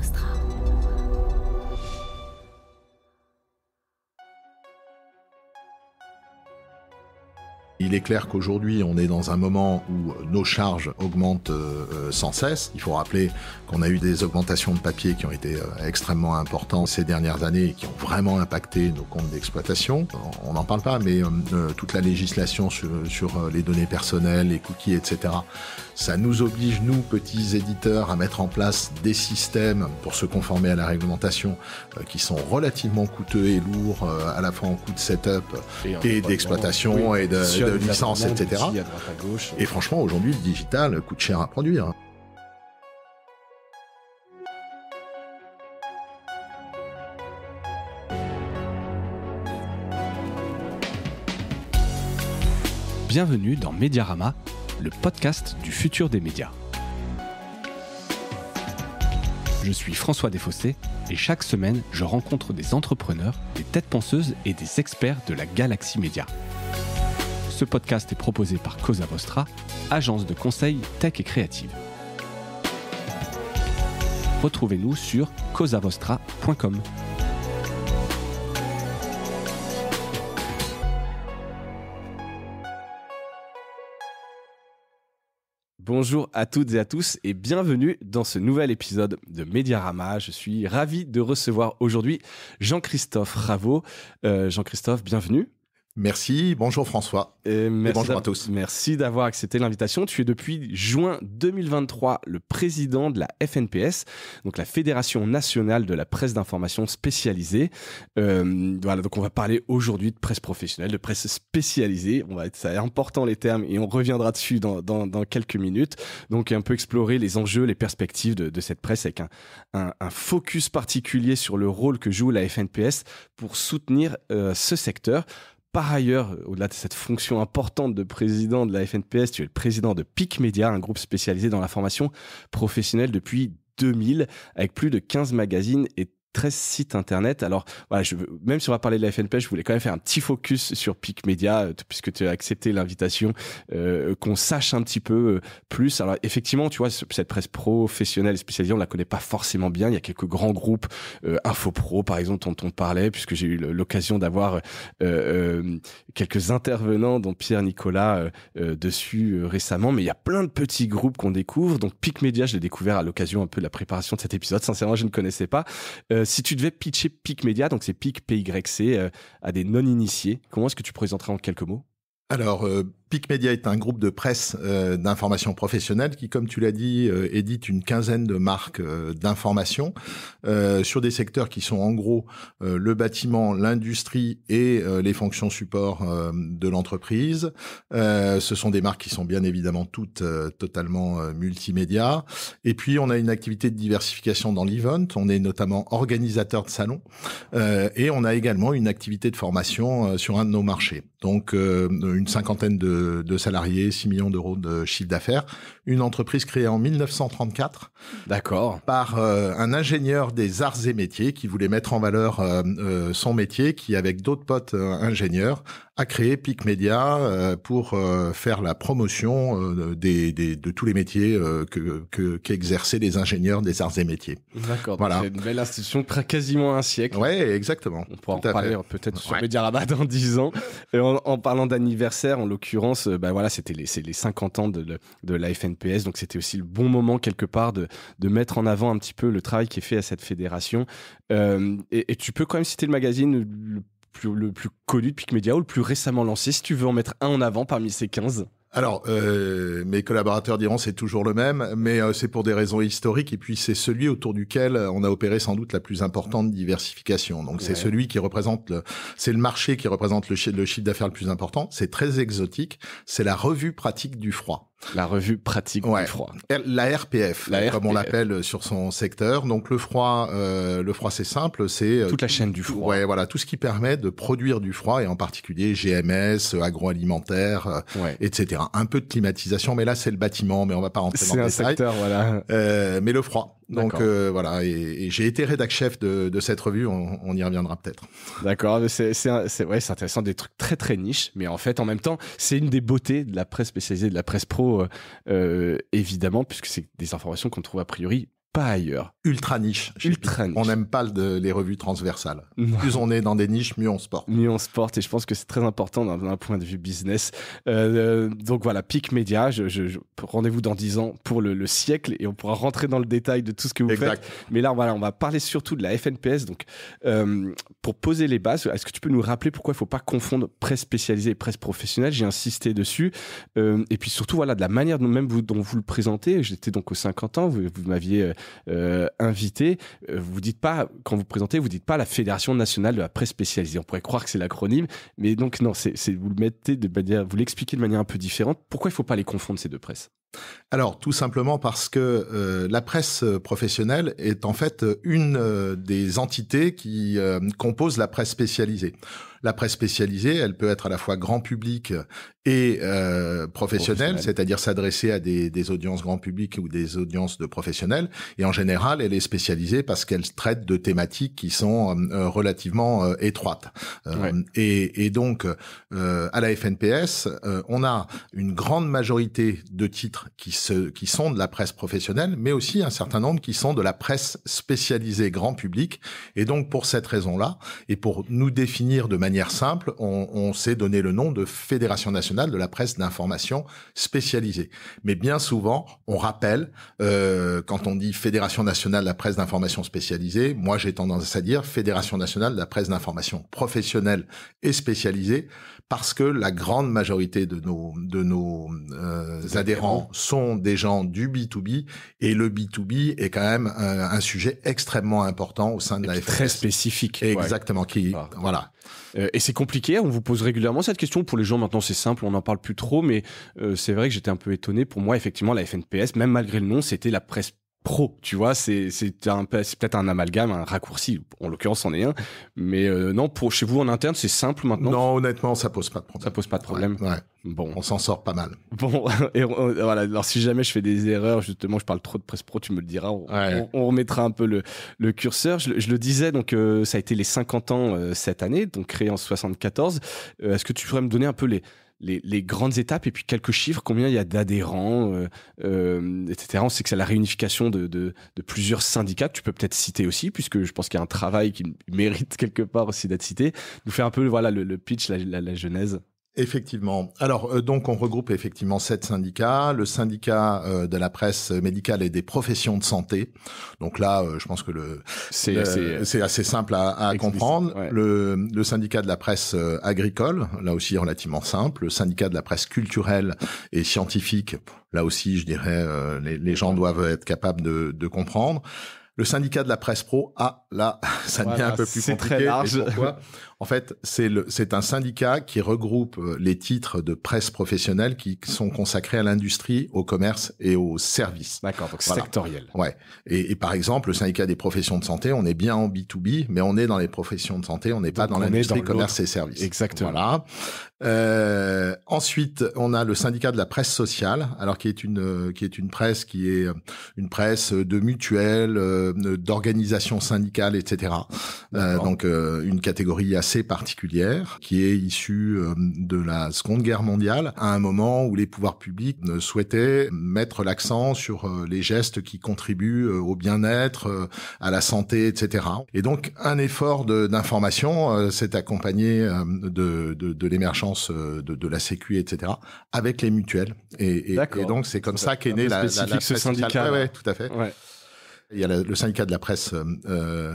Vostra. Il est clair qu'aujourd'hui, on est dans un moment où nos charges augmentent sans cesse. Il faut rappeler qu'on a eu des augmentations de papier qui ont été extrêmement importantes ces dernières années et qui ont vraiment impacté nos comptes d'exploitation. On n'en parle pas, mais toute la législation sur les données personnelles, les cookies, etc., ça nous oblige, nous, petits éditeurs, à mettre en place des systèmes pour se conformer à la réglementation qui sont relativement coûteux et lourds, à la fois en coût de setup et d'exploitation et de licence, etc. Et franchement, aujourd'hui, le digital coûte cher à produire. Bienvenue dans Mediarama, le podcast du futur des médias. Je suis François Desfossés et chaque semaine, je rencontre des entrepreneurs, des têtes penseuses et des experts de la galaxie média. Ce podcast est proposé par Cosa Vostra, agence de conseil tech et créative. Retrouvez-nous sur cosavostra.com. Bonjour à toutes et à tous et bienvenue dans ce nouvel épisode de Mediarama. Je suis ravi de recevoir aujourd'hui Jean-Christophe Raveau. Jean-Christophe, bienvenue. Merci, bonjour François et bonjour à tous. Merci d'avoir accepté l'invitation. Tu es depuis juin 2023 le président de la FNPS, donc la Fédération nationale de la presse d'information spécialisée. Voilà, donc on va parler aujourd'hui de presse professionnelle, de presse spécialisée. C'est important les termes et on reviendra dessus dans quelques minutes. Donc un peu explorer les enjeux, les perspectives de cette presse avec un focus particulier sur le rôle que joue la FNPS pour soutenir ce secteur. Par ailleurs, au-delà de cette fonction importante de président de la FNPS, tu es le président de PIC Média, un groupe spécialisé dans la formation professionnelle depuis 2000, avec plus de 15 magazines et 13 sites internet. Alors voilà, même si on va parler de la FNPS, je voulais quand même faire un petit focus sur PIC Média, puisque tu as accepté l'invitation, qu'on sache un petit peu plus. Alors effectivement, tu vois, cette presse professionnelle et spécialisée, on la connaît pas forcément bien. Il y a quelques grands groupes, Infopro par exemple, dont on parlait, puisque j'ai eu l'occasion d'avoir quelques intervenants, dont Pierre Nicolas dessus récemment. Mais il y a plein de petits groupes qu'on découvre. Donc PIC Média, je l'ai découvert à l'occasion un peu de la préparation de cet épisode. Sincèrement, je ne connaissais pas. Si tu devais pitcher PIC Média, donc c'est PIC PYC, à des non-initiés, comment est-ce que tu présenterais en quelques mots ? Alors, PIC Média est un groupe de presse d'information professionnelle qui, comme tu l'as dit, édite une quinzaine de marques d'information sur des secteurs qui sont en gros le bâtiment, l'industrie et les fonctions support de l'entreprise. Ce sont des marques qui sont bien évidemment toutes totalement multimédia. Et puis, on a une activité de diversification dans l'event. On est notamment organisateur de salons et on a également une activité de formation sur un de nos marchés. Donc, une cinquantaine de salariés, 6 millions d'euros de chiffre d'affaires. Une entreprise créée en 1934. D'accord. Par un ingénieur des arts et métiers qui voulait mettre en valeur son métier, qui, avec d'autres potes ingénieurs, a créé PIC Média pour faire la promotion de tous les métiers qu'exerçaient les ingénieurs des arts et métiers. D'accord. Voilà. C'est une belle institution, quasiment un siècle. Ouais, exactement. On pourra en parler peut-être sur Mediarama dans 10 ans. Et en parlant d'anniversaire, en l'occurrence, voilà, c'est les 50 ans de la FNPS, donc c'était aussi le bon moment quelque part de mettre en avant un petit peu le travail qui est fait à cette fédération. Et tu peux quand même citer le magazine le plus connu de PIC Média ou le plus récemment lancé, si tu veux en mettre un en avant parmi ces 15. Alors, mes collaborateurs diront c'est toujours le même, mais c'est pour des raisons historiques, et puis c'est celui autour duquel on a opéré sans doute la plus importante diversification. Donc c'est celui qui représente c'est le marché qui représente le chiffre d'affaires le plus important. C'est très exotique. C'est la revue pratique du froid. La revue pratique du froid. La RPF, comme on l'appelle sur son secteur. Donc le froid c'est simple, c'est toute la chaîne du froid. Ouais, voilà, tout ce qui permet de produire du froid, et en particulier GMS, agroalimentaire, etc. Un peu de climatisation, mais là c'est le bâtiment, mais on va pas rentrer dans le détail. C'est un secteur, voilà. Mais le froid. Donc voilà, et j'ai été rédac chef de cette revue, on y reviendra peut-être. D'accord, c'est intéressant, des trucs très très niches, mais en fait en même temps c'est une des beautés de la presse spécialisée, de la presse pro, évidemment, puisque c'est des informations qu'on trouve a priori pas ailleurs. Ultra niche. Ultra niche. On n'aime pas les revues transversales. Plus on est dans des niches, mieux on se porte. Mieux on se porte, et je pense que c'est très important d'un point de vue business. Donc voilà, Peak Media, rendez-vous dans 10 ans pour le siècle, et on pourra rentrer dans le détail de tout ce que vous faites. Mais là, voilà, on va parler surtout de la FNPS. Donc, pour poser les bases, est-ce que tu peux nous rappeler pourquoi il ne faut pas confondre presse spécialisée et presse professionnelle? J'ai insisté dessus. Et puis surtout, voilà, de la manière dont vous le présentez. J'étais donc aux 50 ans, vous m'aviez invité. Vous dites pas, quand vous présentez, vous dites pas la Fédération nationale de la presse spécialisée. On pourrait croire que c'est l'acronyme, mais donc non, vous le mettez vous l'expliquez de manière un peu différente. Pourquoi il faut pas les confondre, ces deux presses? Alors, tout simplement parce que la presse professionnelle est en fait une des entités qui composent la presse spécialisée. La presse spécialisée, elle peut être à la fois grand public et professionnelle, c'est-à-dire s'adresser à des audiences grand public ou des audiences de professionnels. Et en général, elle est spécialisée parce qu'elle traite de thématiques qui sont relativement étroites. Et donc, à la FNPS, on a une grande majorité de titres qui sont de la presse professionnelle, mais aussi un certain nombre qui sont de la presse spécialisée grand public. Et donc, pour cette raison-là, et pour nous définir de manière simple, on s'est donné le nom de Fédération nationale de la presse d'information spécialisée. Mais bien souvent, on rappelle, quand on dit Fédération nationale de la presse d'information spécialisée, moi j'ai tendance à dire Fédération nationale de la presse d'information professionnelle et spécialisée, parce que la grande majorité de nos adhérents sont des gens du B2B, et le B2B est quand même un sujet extrêmement important au sein de la FNPS. Très spécifique. Exactement. Voilà. Et c'est compliqué, on vous pose régulièrement cette question. Pour les gens, maintenant, c'est simple, on n'en parle plus trop, mais c'est vrai que j'étais un peu étonné. Pour moi, effectivement, la FNPS, même malgré le nom, c'était la presse pro, tu vois, c'est peut-être un amalgame, un raccourci, en l'occurrence c'en est un, mais non, pour chez vous en interne c'est simple maintenant. Non, honnêtement ça pose pas de problème. Ça pose pas de problème. Ouais. Bon, on s'en sort pas mal. Bon, et voilà. Alors si jamais je fais des erreurs, justement, je parle trop de presse pro, tu me le diras. On remettra un peu le curseur. Je le disais, donc ça a été les 50 ans cette année, donc créé en 74. Est-ce que tu pourrais me donner un peu les grandes étapes et puis quelques chiffres, combien il y a d'adhérents, etc. On sait que c'est la réunification de plusieurs syndicats que tu peux peut-être citer aussi, puisque je pense qu'il y a un travail qui mérite quelque part aussi d'être cité. Nous faire un peu voilà le pitch, la genèse. Effectivement. Alors, donc, on regroupe effectivement 7 syndicats. Le syndicat de la presse médicale et des professions de santé. Donc là, je pense que c'est assez simple à comprendre. Ouais. Le syndicat de la presse agricole, là aussi relativement simple. Le syndicat de la presse culturelle et scientifique, là aussi, je dirais, les gens doivent être capables de comprendre. Le syndicat de la presse pro, là, ça devient un peu plus compliqué. Très large. Et pourquoi ? En fait, c'est un syndicat qui regroupe les titres de presse professionnelle qui sont consacrés à l'industrie, au commerce et aux services. D'accord, donc sectoriel. Ouais. Et par exemple, le syndicat des professions de santé, on est bien en B2B, mais on est dans les professions de santé, on n'est pas dans l'industrie, commerce et services. Exactement. Voilà. Ensuite, on a le syndicat de la presse sociale, alors qui est une presse qui est une presse de mutuelles, d'organisations syndicales, etc. Donc une catégorie assez particulière qui est issue de la Seconde Guerre mondiale, à un moment où les pouvoirs publics souhaitaient mettre l'accent sur les gestes qui contribuent au bien-être, à la santé, etc. Et donc un effort d'information s'est accompagné de l'émergence de la Sécu, etc. avec les mutuelles. Et donc c'est comme ça qu'est né la presse syndicat. Ouais, tout à fait. Ouais. Il y a le syndicat de la presse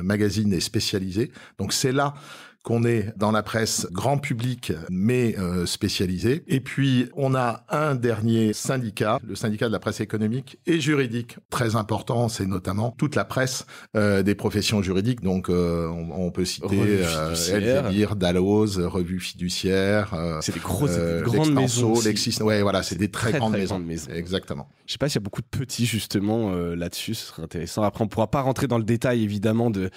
magazine et spécialisée. Donc c'est là qu'on est dans la presse grand public, mais spécialisée. Et puis, on a un dernier syndicat, le syndicat de la presse économique et juridique. Très important, c'est notamment toute la presse des professions juridiques. Donc, on peut citer Elsevier, Dalloz, Revue Fiduciaire. C'est des grandes maisons. Ouais, voilà, c'est des très grandes maisons. Exactement. Je sais pas s'il y a beaucoup de petits, justement, là-dessus. Ce serait intéressant. Après, on pourra pas rentrer dans le détail, évidemment, de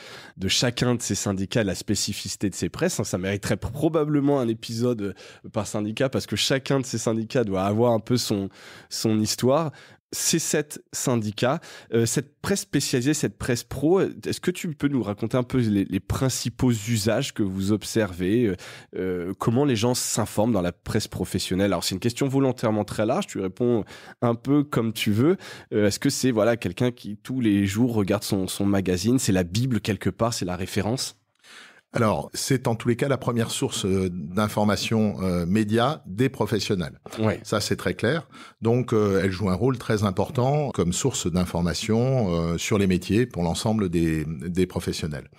chacun de ces syndicats, la spécificité de ces presses. Ça mériterait probablement un épisode par syndicat, parce que chacun de ces syndicats doit avoir un peu son histoire. ces 7 syndicats, cette presse spécialisée, cette presse pro, est-ce que tu peux nous raconter un peu les principaux usages que vous observez, comment les gens s'informent dans la presse professionnelle? Alors c'est une question volontairement très large, tu réponds un peu comme tu veux. Est-ce que c'est quelqu'un qui tous les jours regarde son magazine, c'est la Bible quelque part, c'est la référence? Alors, c'est en tous les cas la première source d'information média des professionnels. Ouais. Ça, c'est très clair. Donc, elle joue un rôle très important comme source d'information sur les métiers pour l'ensemble des professionnels.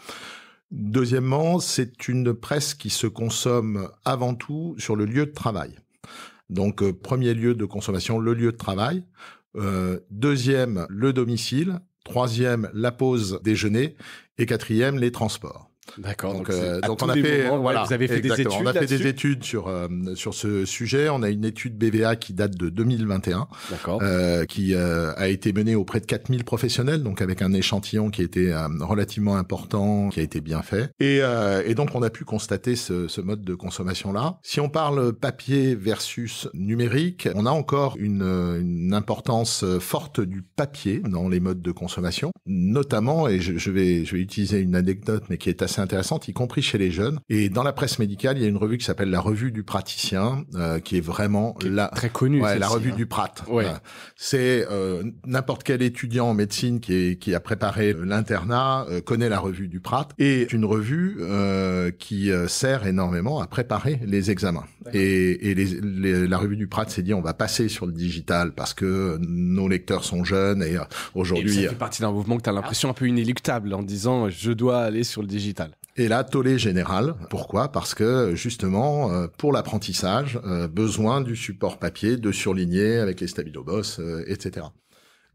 Deuxièmement, c'est une presse qui se consomme avant tout sur le lieu de travail. Donc, premier lieu de consommation, le lieu de travail. Deuxième, le domicile. Troisième, la pause déjeuner. Et quatrième, les transports. D'accord. Donc on a fait, vous avez fait des études. On a fait des études sur ce sujet. On a une étude BVA qui date de 2021, qui a été menée auprès de 4000 professionnels, donc avec un échantillon qui était relativement important, qui a été bien fait. Et donc on a pu constater ce mode de consommation là. Si on parle papier versus numérique, on a encore une importance forte du papier dans les modes de consommation, notamment, et je vais utiliser une anecdote, mais qui est assez intéressante, y compris chez les jeunes. Et dans la presse médicale, il y a une revue qui s'appelle la Revue du praticien, qui est vraiment très connue. La Revue du Prat. Ouais. C'est n'importe quel étudiant en médecine qui a préparé l'internat connaît la Revue du Prat, et une revue qui sert énormément à préparer les examens. Et la Revue du Prat s'est dit on va passer sur le digital parce que nos lecteurs sont jeunes et aujourd'hui. Et ça fait partie d'un mouvement que tu as l'impression un peu inéluctable en disant je dois aller sur le digital. Et là, tollé général. Pourquoi ? Parce que justement, pour l'apprentissage, besoin du support papier, de surligner avec les stabilo-boss, etc.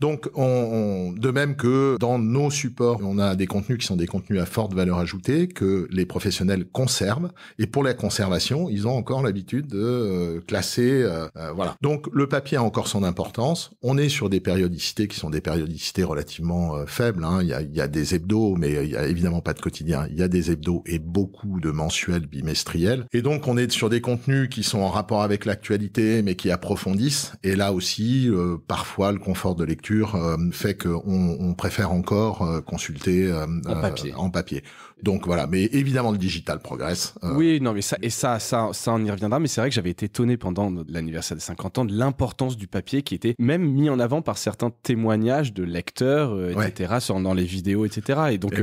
Donc, de même que dans nos supports, on a des contenus qui sont des contenus à forte valeur ajoutée que les professionnels conservent. Et pour la conservation, ils ont encore l'habitude de classer. Voilà. Donc, le papier a encore son importance. On est sur des périodicités qui sont des périodicités relativement faibles. Hein. Il y a des hebdos, mais il y a évidemment pas de quotidien. Il y a des hebdos et beaucoup de mensuels bimestriels. Et donc, on est sur des contenus qui sont en rapport avec l'actualité, mais qui approfondissent. Et là aussi, parfois, le confort de lecture fait qu'on préfère encore consulter en papier. Donc voilà, mais évidemment le digital progresse. Oui, non, mais ça on y reviendra, mais c'est vrai que j'avais été étonné pendant l'anniversaire des 50 ans de l'importance du papier qui était même mis en avant par certains témoignages de lecteurs, etc., dans les vidéos, etc. Et donc,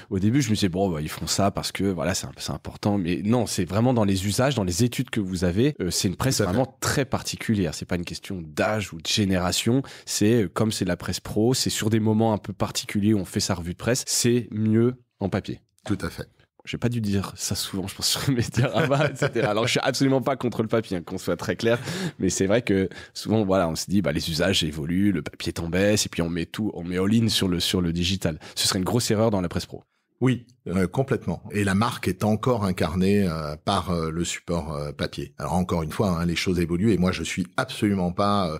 au début, je me disais, ils font ça parce que voilà, c'est important, mais non, c'est vraiment dans les usages, dans les études que vous avez, c'est une presse vraiment très particulière. C'est pas une question d'âge ou de génération, c'est comme c'est la presse pro, c'est sur des moments un peu particuliers où on fait sa revue de presse, c'est mieux en papier. Tout à fait. J'ai pas dû dire ça souvent, je pense, sur Mediarama, etc. Alors, je suis absolument pas contre le papier, qu'on soit très clair. Mais c'est vrai que souvent, on se dit, les usages évoluent, le papier est en baisse, et puis on met all-in sur le digital. Ce serait une grosse erreur dans la presse pro. Oui, complètement. Et la marque est encore incarnée par le support papier. Alors encore une fois, les choses évoluent et moi je suis absolument pas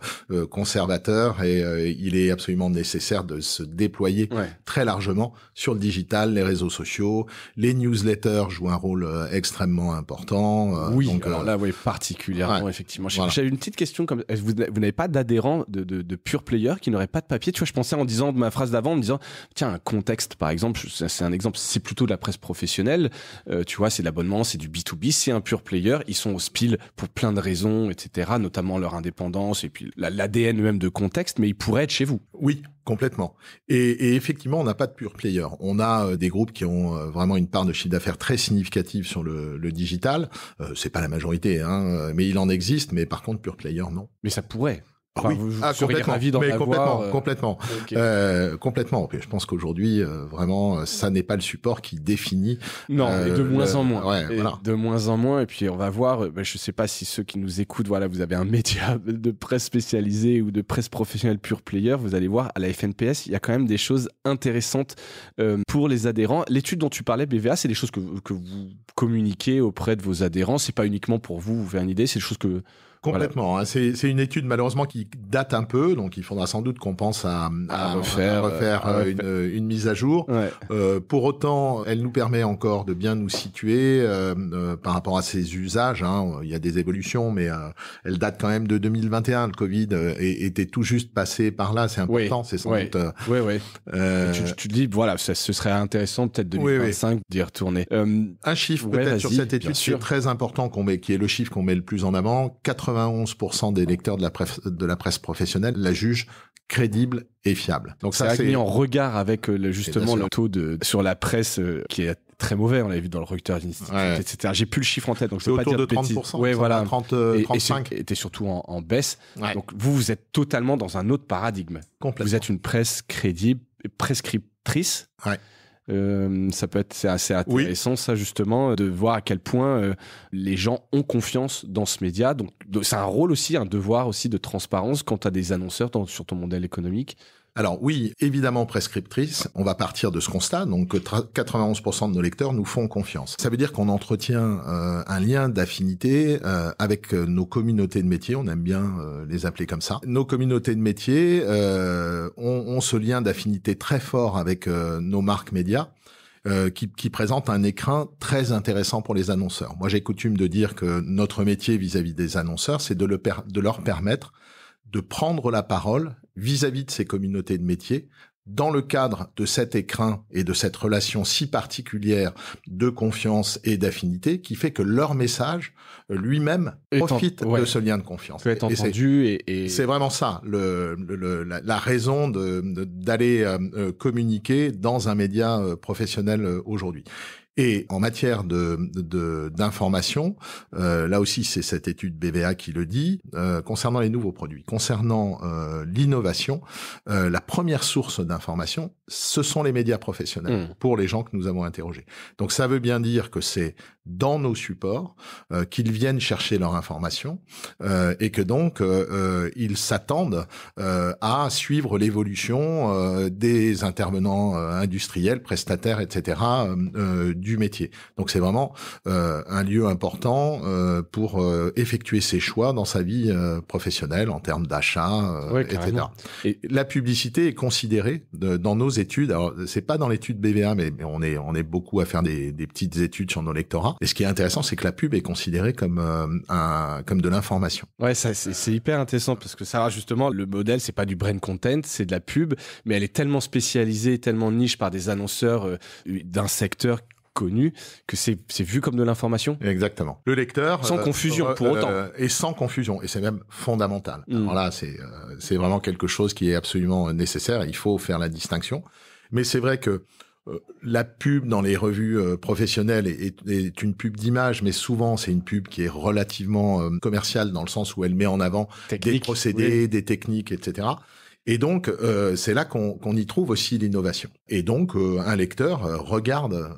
conservateur et il est absolument nécessaire de se déployer très largement sur le digital, les réseaux sociaux, les newsletters jouent un rôle extrêmement important. Donc, alors là, particulièrement, effectivement. Voilà. J'avais une petite question comme vous n'avez pas d'adhérents de pure player qui n'auraient pas de papier. Tu vois, je pensais en disant ma phrase d'avant, en me disant tiens, un contexte par exemple, c'est un exemple, c'est plutôt de la presse professionnelle, tu vois, c'est de l'abonnement, c'est du B2B, c'est un pure player, ils sont au SPIL pour plein de raisons, etc., notamment leur indépendance et puis l'ADN même de contexte, mais ils pourraient être chez vous. Oui, complètement. Et effectivement, on n'a pas de pure player. On a des groupes qui ont vraiment une part de chiffre d'affaires très significative sur le digital. C'est pas la majorité, mais il en existe, mais par contre, pure player, non. Mais ça pourrait. Complètement. Complètement. Je pense qu'aujourd'hui, vraiment, ça n'est pas le support qui définit. Non, et de moins en moins. Voilà. De moins en moins. Et puis, on va voir, je sais pas si ceux qui nous écoutent, vous avez un média de presse spécialisée ou de presse professionnelle pure player. Vous allez voir, à la FNPS, il y a quand même des choses intéressantes pour les adhérents. L'étude dont tu parlais, BVA, c'est des choses que vous communiquez auprès de vos adhérents. C'est pas uniquement pour vous faire une idée, c'est des choses que Complètement. Voilà. Hein. C'est une étude malheureusement qui date un peu, donc il faudra sans doute qu'on pense à refaire une mise à jour. Ouais. Pour autant, elle nous permet encore de bien nous situer par rapport à ses usages. Hein. Il y a des évolutions, mais elle date quand même de 2021. Le Covid était tout juste passé par là. C'est important, c'est sans doute. Oui. Tu te dis, voilà, ce serait intéressant peut-être 2025 d'y retourner. Un chiffre peut-être sur cette étude qui est très important, qui est le chiffre qu'on met le plus en avant. 91% des lecteurs de la presse professionnelle la jugent crédible et fiable. Donc ça, c'est mis en regard avec justement le taux sur la presse qui est très mauvais. On l'avait vu dans le Reuters Institute, etc. J'ai plus le chiffre en tête, donc je peux pas dire de bêtises. Ouais, voilà. 35. Et était surtout en baisse. Ouais. Donc vous êtes totalement dans un autre paradigme. Vous êtes une presse crédible, prescriptrice. Ouais. Ça peut être assez intéressant, ça justement, de voir à quel point les gens ont confiance dans ce média. Donc c'est un rôle aussi, un devoir aussi de transparence quand tu as des annonceurs sur ton modèle économique. Alors oui, évidemment prescriptrice, on va partir de ce constat, donc que 91% de nos lecteurs nous font confiance. Ça veut dire qu'on entretient un lien d'affinité avec nos communautés de métiers, on aime bien les appeler comme ça. Nos communautés de métiers ont ce lien d'affinité très fort avec nos marques médias. Qui présente un écrin très intéressant pour les annonceurs. Moi, j'ai coutume de dire que notre métier vis-à-vis des annonceurs, c'est de leur permettre de prendre la parole vis-à-vis de ces communautés de métiers dans le cadre de cet écrin et de cette relation si particulière de confiance et d'affinité qui fait que leur message lui-même profite de ce lien de confiance. Peut être entendu et c'est vraiment ça la raison d'aller communiquer dans un média professionnel aujourd'hui. Et en matière d'information, là aussi c'est cette étude BVA qui le dit, concernant les nouveaux produits, concernant l'innovation, la première source d'information, ce sont les médias professionnels pour les gens que nous avons interrogés. Donc ça veut bien dire que c'est dans nos supports qu'ils viennent chercher leur information et que donc ils s'attendent à suivre l'évolution des intervenants industriels, prestataires, etc. Du métier. Donc c'est vraiment un lieu important pour effectuer ses choix dans sa vie professionnelle en termes d'achat, etc. Et la publicité est considérée dans nos études. Alors c'est pas dans l'étude BVA, mais on est beaucoup à faire des petites études sur nos lectorats. Et ce qui est intéressant, c'est que la pub est considérée comme de l'information. Ouais, ça c'est hyper intéressant parce que ça justement le modèle c'est pas du brand content, c'est de la pub, mais elle est tellement spécialisée, tellement niche par des annonceurs d'un secteur connu que c'est vu comme de l'information. Exactement. Le lecteur sans confusion pour autant et sans confusion, et c'est même fondamental. Alors là c'est vraiment quelque chose qui est absolument nécessaire, il faut faire la distinction. Mais c'est vrai que la pub dans les revues professionnelles est une pub d'image, mais souvent c'est une pub qui est relativement commerciale dans le sens où elle met en avant des procédés, des techniques, etc. Et donc, c'est là qu'on y trouve aussi l'innovation. Et donc, un lecteur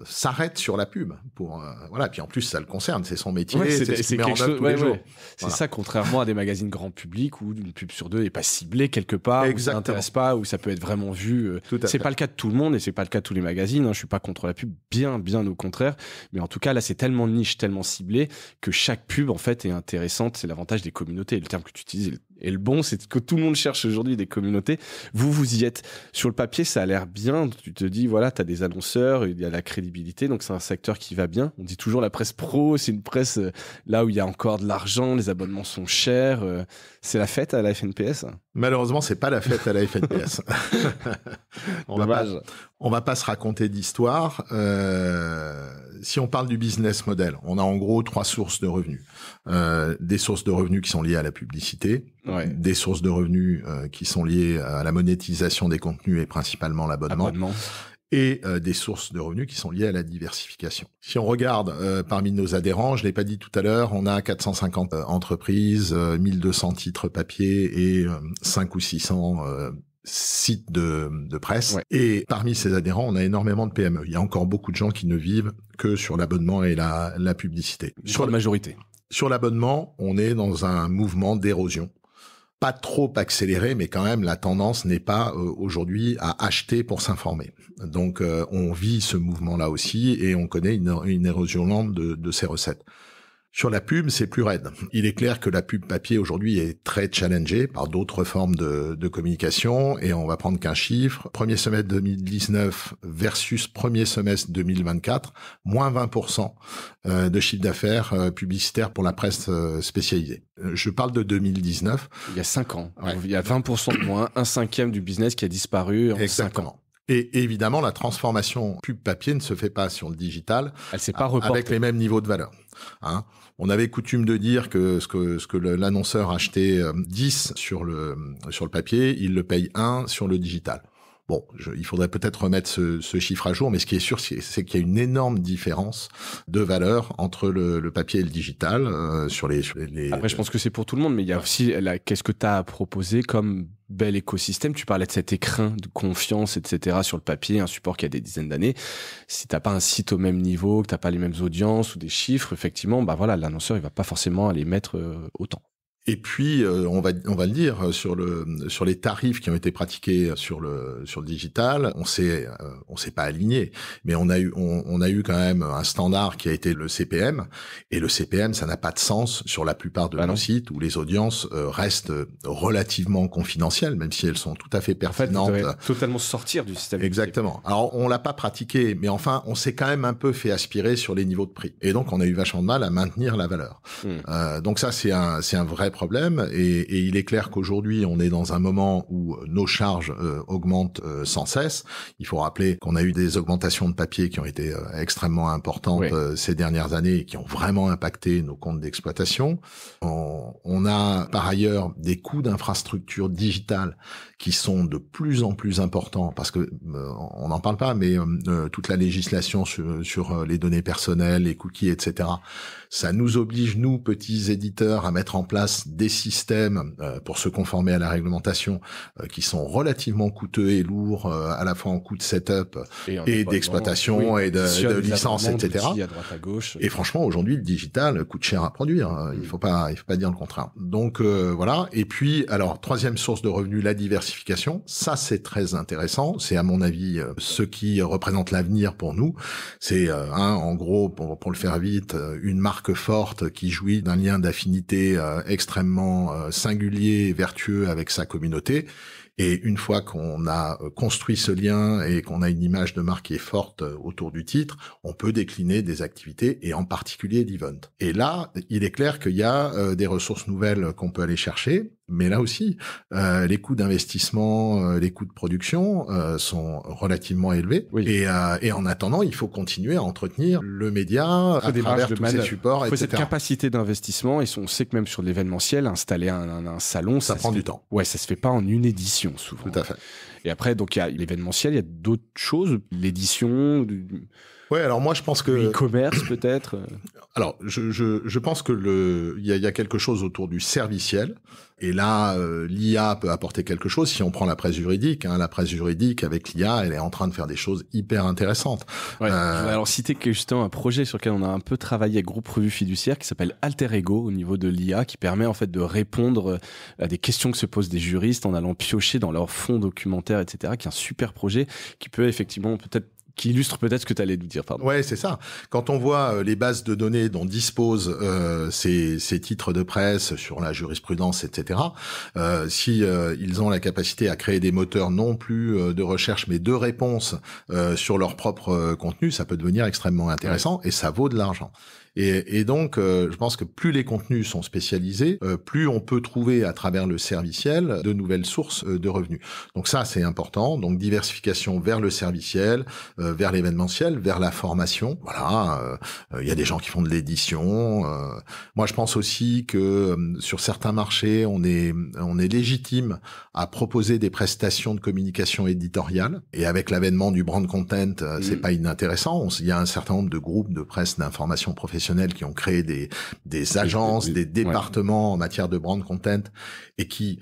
s'arrête sur la pub pour voilà. Puis en plus, ça le concerne, c'est son métier, c'est ce qu'il met en œuvre tous les jours. C'est ça, contrairement à des magazines grand public où une pub sur deux n'est pas ciblée quelque part, où ça n'intéresse pas, où ça peut être vraiment vu. C'est pas le cas de tout le monde et c'est pas le cas de tous les magazines. Hein. Je suis pas contre la pub, bien au contraire. Mais en tout cas, là, c'est tellement niche, tellement ciblé que chaque pub en fait est intéressante. C'est l'avantage des communautés. Le terme que tu utilises et le bon, c'est que tout le monde cherche aujourd'hui des communautés. Vous y êtes. Sur le papier, ça a l'air bien. Tu te dis, voilà, t'as des annonceurs, il y a la crédibilité, donc c'est un secteur qui va bien. On dit toujours la presse pro, c'est une presse là où il y a encore de l'argent, les abonnements sont chers. C'est la fête à la FNPS. Malheureusement, c'est pas la fête à la FNPS. On va pas se raconter d'histoire. Si on parle du business model, on a en gros 3 sources de revenus. Des sources de revenus qui sont liées à la publicité, des sources de revenus qui sont liées à la monétisation des contenus et principalement l'abonnement. Et des sources de revenus qui sont liées à la diversification. Si on regarde parmi nos adhérents, je l'ai pas dit tout à l'heure, on a 450 entreprises, 1200 titres papier et 5 ou 600 sites de presse. Et parmi ces adhérents, on a énormément de PME. Il y a encore beaucoup de gens qui ne vivent que sur l'abonnement et la publicité. Sur la majorité. Sur l'abonnement, on est dans un mouvement d'érosion. Pas trop accéléré, mais quand même, la tendance n'est pas aujourd'hui à acheter pour s'informer. Donc, on vit ce mouvement-là aussi et on connaît une érosion lente de ces recettes. Sur la pub, c'est plus raide. Il est clair que la pub papier aujourd'hui est très challengée par d'autres formes de communication, et on va prendre qu'un chiffre. Premier semestre 2019 versus premier semestre 2024, moins 20% de chiffre d'affaires publicitaire pour la presse spécialisée. Je parle de 2019. Il y a 5 ans. Ouais. Il y a 20% de moins, 1/5 du business qui a disparu en 5 ans. Et évidemment, la transformation pub papier ne se fait pas sur le digital. Elle s'est pas reportée. Avec les mêmes niveaux de valeur. Hein. On avait coutume de dire que ce que l'annonceur achetait 10 sur le papier, il le paye 1 sur le digital. Bon, il faudrait peut-être remettre ce chiffre à jour, mais ce qui est sûr, c'est qu'il y a une énorme différence de valeur entre le papier et le digital sur les. Après, je pense que c'est pour tout le monde, mais il y a aussi qu'est-ce que tu as à proposer comme bel écosystème. Tu parlais de cet écrin de confiance, etc. sur le papier, un support qui a des dizaines d'années. Si t'as pas un site au même niveau, que t'as pas les mêmes audiences ou des chiffres, effectivement, bah voilà, l'annonceur il va pas forcément aller mettre autant. Et puis on va le dire sur les tarifs qui ont été pratiqués sur le digital, on s'est pas aligné, mais on a eu quand même un standard qui a été le CPM, et le CPM ça n'a pas de sens sur la plupart de nos sites où les audiences restent relativement confidentielles, même si elles sont tout à fait pertinentes. En fait, totalement sortir du système. Exactement. Alors on l'a pas pratiqué, mais enfin on s'est quand même un peu fait aspirer sur les niveaux de prix, et donc on a eu vachement de mal à maintenir la valeur. Donc ça c'est un vrai problème, et il est clair qu'aujourd'hui on est dans un moment où nos charges augmentent sans cesse. Il faut rappeler qu'on a eu des augmentations de papier qui ont été extrêmement importantes ces dernières années, et qui ont vraiment impacté nos comptes d'exploitation. On a par ailleurs des coûts d'infrastructure digitale qui sont de plus en plus importants, parce que on n'en parle pas, mais toute la législation sur les données personnelles, les cookies, etc., ça nous oblige, nous, petits éditeurs, à mettre en place des systèmes pour se conformer à la réglementation qui sont relativement coûteux et lourds, à la fois en coût de setup et d'exploitation et de licence, etc. À droite, à gauche. Et franchement, aujourd'hui, le digital coûte cher à produire. Il faut pas dire le contraire. Donc voilà. Et puis, alors, troisième source de revenus, la diversification. Ça, c'est très intéressant. C'est à mon avis ce qui représente l'avenir pour nous. C'est en gros, pour le faire vite, une marque forte qui jouit d'un lien d'affinité extrêmement singulier et vertueux avec sa communauté. Et une fois qu'on a construit ce lien et qu'on a une image de marque qui est forte autour du titre, on peut décliner des activités, et en particulier l'event. Et là, il est clair qu'il y a des ressources nouvelles qu'on peut aller chercher, mais là aussi, les coûts d'investissement, les coûts de production sont relativement élevés. Oui. Et en attendant, il faut continuer à entretenir le média à travers tous ces supports, etc. Il faut cette capacité d'investissement, et on sait que même sur l'événementiel, installer un salon, ça prend du temps. Ouais, ça se fait pas en une édition souvent. Tout à fait. Et après, donc il y a l'événementiel, il y a d'autres choses, l'édition. Ouais, alors moi je pense que l'e-commerce peut-être. Alors je pense que il y a quelque chose autour du serviciel, et là l'IA peut apporter quelque chose. Si on prend la presse juridique, la presse juridique avec l'IA, elle est en train de faire des choses hyper intéressantes. Ouais, je vais alors citer justement un projet sur lequel on a un peu travaillé avec Groupe Revue Fiduciaire qui s'appelle Alter Ego au niveau de l'IA, qui permet en fait de répondre à des questions que se posent des juristes en allant piocher dans leurs fonds documentaires, etc. Qui est un super projet qui peut effectivement qui illustre peut-être ce que tu allais nous dire, pardon. Ouais, c'est ça. Quand on voit les bases de données dont disposent ces titres de presse sur la jurisprudence, etc., si ils ont la capacité à créer des moteurs non plus de recherche, mais de réponse sur leur propre contenu, ça peut devenir extrêmement intéressant, et ça vaut de l'argent. Et donc, je pense que plus les contenus sont spécialisés, plus on peut trouver à travers le serviciel de nouvelles sources de revenus. Donc ça, c'est important. Donc diversification vers le serviciel, vers l'événementiel, vers la formation. Voilà, il y a des gens qui font de l'édition. Moi, je pense aussi que sur certains marchés, on est légitime à proposer des prestations de communication éditoriale. Et avec l'avènement du brand content, c'est pas inintéressant. Il y a un certain nombre de groupes de presse d'information professionnelle qui ont créé des agences, des départements en matière de brand content, et qui,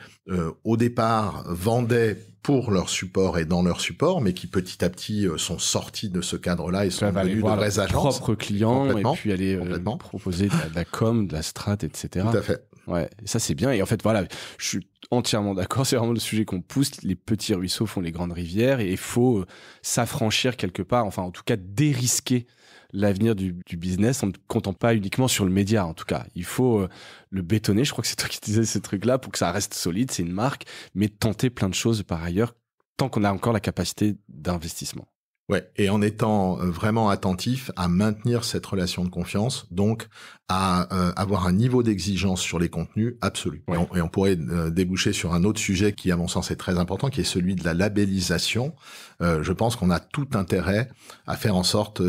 au départ, vendaient pour leur support et dans leur support, mais qui petit à petit sont sortis de ce cadre-là et sont devenus de vraies agences. Propres clients, et puis aller proposer de la com, de la strat, etc. Tout à fait. Ouais, ça c'est bien. Et en fait, voilà, je suis entièrement d'accord. C'est vraiment le sujet qu'on pousse. Les petits ruisseaux font les grandes rivières et il faut s'affranchir quelque part, enfin en tout cas dérisquer l'avenir du business en ne comptant pas uniquement sur le média. En tout cas, il faut le bétonner. Je crois que c'est toi qui disais ce truc-là pour que ça reste solide. C'est une marque, mais tenter plein de choses par ailleurs tant qu'on a encore la capacité d'investissement. Ouais, et en étant vraiment attentif à maintenir cette relation de confiance, donc à avoir un niveau d'exigence sur les contenus absolu. Ouais. Et on pourrait déboucher sur un autre sujet qui, à mon sens, est très important, qui est celui de la labellisation. Je pense qu'on a tout intérêt à faire en sorte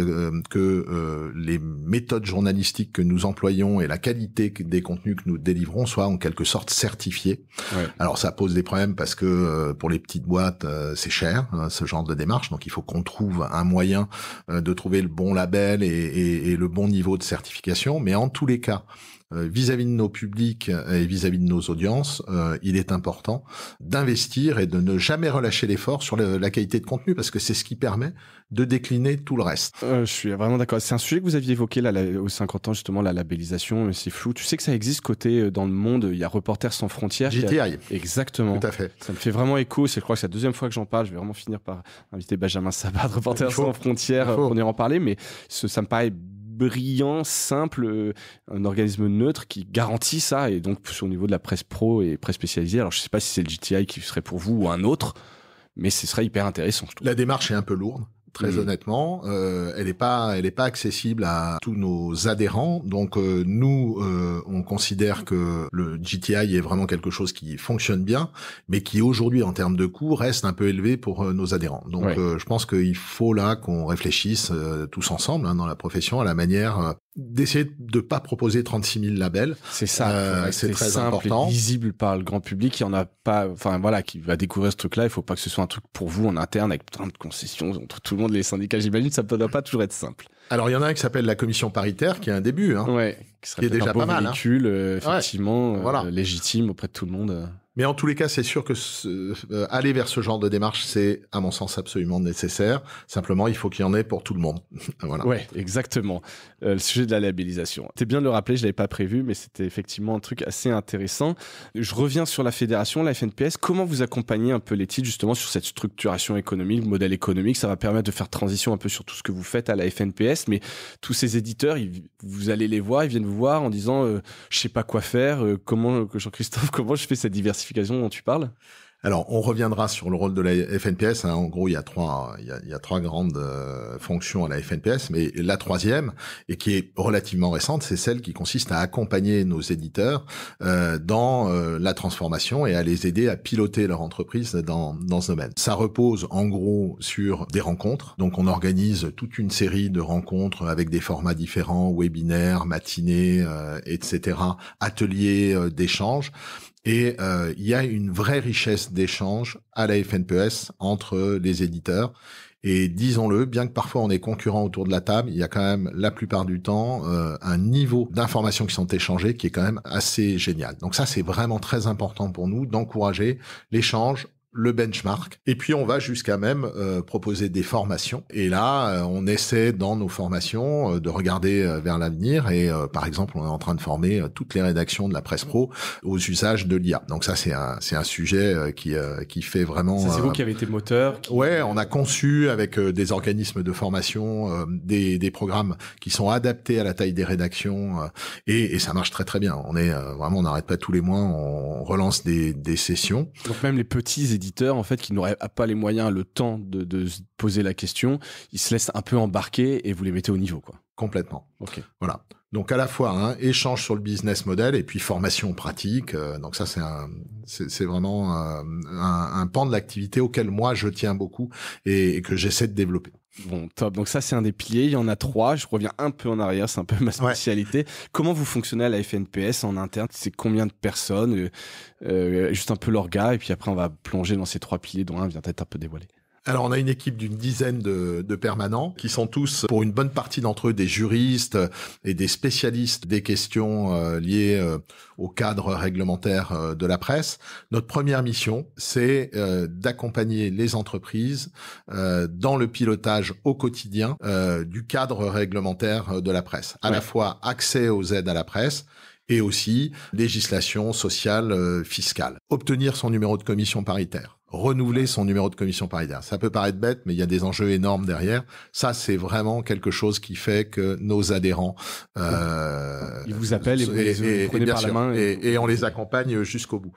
que les méthodes journalistiques que nous employons et la qualité des contenus que nous délivrons soient en quelque sorte certifiés. Ouais. Alors ça pose des problèmes parce que pour les petites boîtes, c'est cher, ce genre de démarche, donc il faut qu'on trouve un moyen de trouver le bon label et le bon niveau de certification. Mais en tous les cas, vis-à-vis de nos publics et vis-à-vis de nos audiences, il est important d'investir et de ne jamais relâcher l'effort sur la qualité de contenu parce que c'est ce qui permet de décliner tout le reste. Je suis vraiment d'accord. C'est un sujet que vous aviez évoqué là, aux 50 ans, justement, la labellisation, c'est flou. Tu sais que ça existe côté dans le monde, il y a Reporters sans frontières. JTI. Exactement. Tout à fait. Ça me fait vraiment écho. Je crois que c'est la deuxième fois que j'en parle. Je vais vraiment finir par inviter Benjamin Sabat de Reporters sans frontières pour venir en parler. Mais ça me paraît brillant, simple, un organisme neutre qui garantit ça, et donc au niveau de la presse pro et presse spécialisée. Alors je sais pas si c'est le JTI qui serait pour vous ou un autre, mais ce serait hyper intéressant, je trouve. La démarche est un peu lourde. Très honnêtement, elle est pas accessible à tous nos adhérents. Donc nous, on considère que le JTI est vraiment quelque chose qui fonctionne bien, mais qui aujourd'hui en termes de coûts reste un peu élevé pour nos adhérents. Donc je pense qu'il faut là qu'on réfléchisse tous ensemble dans la profession à la manière d'essayer de pas proposer 36 000 labels. C'est ça. C'est très simple important. Et visible par le grand public. Il y en a pas, enfin voilà, qui va découvrir ce truc-là. Il faut pas que ce soit un truc pour vous en interne avec plein de concessions entre tout le monde, les syndicats. J'imagine ça ne doit pas toujours être simple. Alors il y en a un qui s'appelle la commission paritaire, qui est un début, qui est déjà pas mal. Véhicule, effectivement, légitime auprès de tout le monde. Mais en tous les cas, c'est sûr que aller vers ce genre de démarche, c'est, à mon sens, absolument nécessaire. Simplement, il faut qu'il y en ait pour tout le monde. Voilà. Ouais, exactement. Le sujet de la labellisation. C'est bien de le rappeler, je l'avais pas prévu, mais c'était effectivement un truc assez intéressant. Je reviens sur la fédération, la FNPS. Comment vous accompagnez un peu les titres, justement, sur cette structuration économique, le modèle économique? Ça va permettre de faire transition un peu sur tout ce que vous faites à la FNPS, mais tous ces éditeurs, vous allez les voir, ils viennent vous voir en disant, je sais pas quoi faire, Jean-Christophe, comment je fais cette diversification dont tu parles? Alors, on reviendra sur le rôle de la FNPS. En gros, il y a trois grandes fonctions à la FNPS, mais la troisième, et qui est relativement récente, c'est celle qui consiste à accompagner nos éditeurs dans la transformation et à les aider à piloter leur entreprise dans ce domaine. Ça repose en gros sur des rencontres. Donc, on organise toute une série de rencontres avec des formats différents, webinaires, matinées, etc., ateliers d'échange. Et il y a une vraie richesse d'échange à la FNPS entre les éditeurs. Et disons-le, bien que parfois on est concurrents autour de la table, il y a quand même la plupart du temps un niveau d'informations qui sont échangées qui est quand même assez génial. Donc ça, c'est vraiment très important pour nous d'encourager l'échange, le benchmark, et puis on va jusqu'à même proposer des formations. Et là, on essaie dans nos formations de regarder vers l'avenir. Et par exemple, on est en train de former toutes les rédactions de la presse pro aux usages de l'IA. Donc ça, c'est un sujet qui fait vraiment. Ça, c'est vous qui avez été moteur. Ouais, on a conçu avec des organismes de formation des programmes qui sont adaptés à la taille des rédactions et ça marche très très bien. On est vraiment, on n'arrête pas tous les mois, on relance des sessions. Donc même les petits éditeurs en fait qui n'auraient pas les moyens, le temps de se poser la question, ils se laissent un peu embarquer et vous les mettez au niveau, quoi. Complètement. Ok. Voilà. Donc à la fois échange sur le business model et puis formation pratique. Donc ça c'est vraiment un pan de l'activité auquel moi je tiens beaucoup et que j'essaie de développer. Bon, top. Donc ça, c'est un des piliers. Il y en a 3. Je reviens un peu en arrière. C'est un peu ma spécialité. Ouais. Comment vous fonctionnez à la FNPS en interne? C'est combien de personnes? Juste un peu l'orga. Et puis après, on va plonger dans ces 3 piliers dont un vient d'être un peu dévoilé. Alors, on a une équipe d'une dizaine de permanents qui sont tous, pour une bonne partie d'entre eux, des juristes et des spécialistes des questions liées au cadre réglementaire de la presse. Notre première mission, c'est d'accompagner les entreprises dans le pilotage au quotidien du cadre réglementaire de la presse. À la fois accès aux aides à la presse et aussi législation sociale, fiscale. Obtenir son numéro de commission paritaire, renouveler son numéro de commission paritaire. Ça peut paraître bête, mais il y a des enjeux énormes derrière. Ça, c'est vraiment quelque chose qui fait que nos adhérents... ils vous appellent et vous les prenez par la main. Et on les accompagne jusqu'au bout.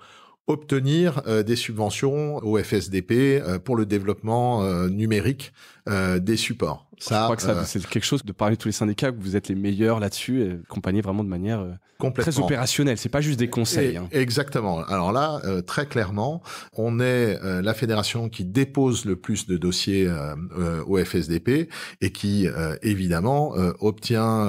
Obtenir des subventions au FSDP pour le développement numérique des supports. Ça, je crois que c'est quelque chose de parmi tous les syndicats que vous êtes les meilleurs là-dessus, et accompagnés vraiment de manière très opérationnelle. C'est pas juste des conseils. Exactement. Alors là, très clairement, on est la fédération qui dépose le plus de dossiers au FSDP et qui évidemment obtient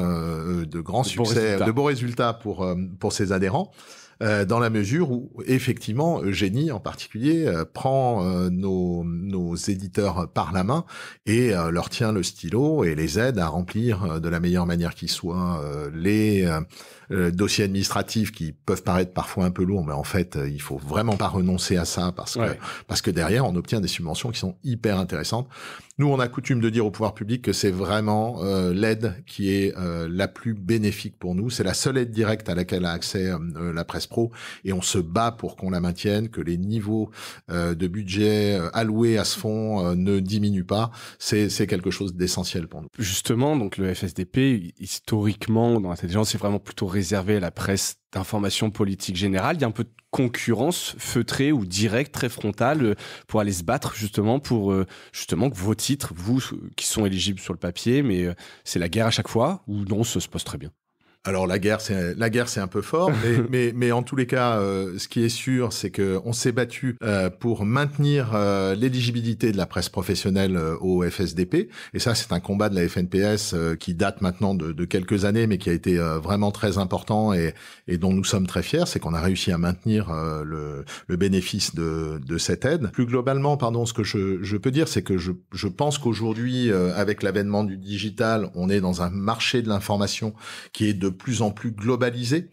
de grands succès, de beaux résultats pour ses adhérents. Dans la mesure où, effectivement, Eugénie, en particulier, prend nos éditeurs par la main et leur tient le stylo et les aide à remplir de la meilleure manière qui soit les dossiers administratifs qui peuvent paraître parfois un peu lourds, mais en fait, il faut vraiment pas renoncer à ça parce que derrière, on obtient des subventions qui sont hyper intéressantes. Nous, on a coutume de dire au pouvoir public que c'est vraiment l'aide qui est la plus bénéfique pour nous. C'est la seule aide directe à laquelle a accès la presse pro, et on se bat pour qu'on la maintienne, que les niveaux de budget alloués à ce fonds ne diminuent pas. C'est quelque chose d'essentiel pour nous. Justement, donc le FSDP, historiquement, dans l'intelligence, c'est vraiment plutôt réservé à la presse d'information politique générale. Il y a un peu de concurrence feutrée ou directe, très frontale, pour aller se battre justement pour justement que vos titres, vous qui sont éligibles sur le papier, mais c'est la guerre à chaque fois, ou non, ça se passe très bien? Alors la guerre c'est un peu fort, mais en tous les cas, ce qui est sûr, c'est que on s'est battu pour maintenir l'éligibilité de la presse professionnelle au FSDP, et ça c'est un combat de la FNPS qui date maintenant de quelques années, mais qui a été vraiment très important et dont nous sommes très fiers. C'est qu'on a réussi à maintenir le bénéfice de cette aide. Plus globalement, ce que je peux dire, c'est que je pense qu'aujourd'hui, avec l'avènement du digital, on est dans un marché de l'information qui est de plus en plus globalisé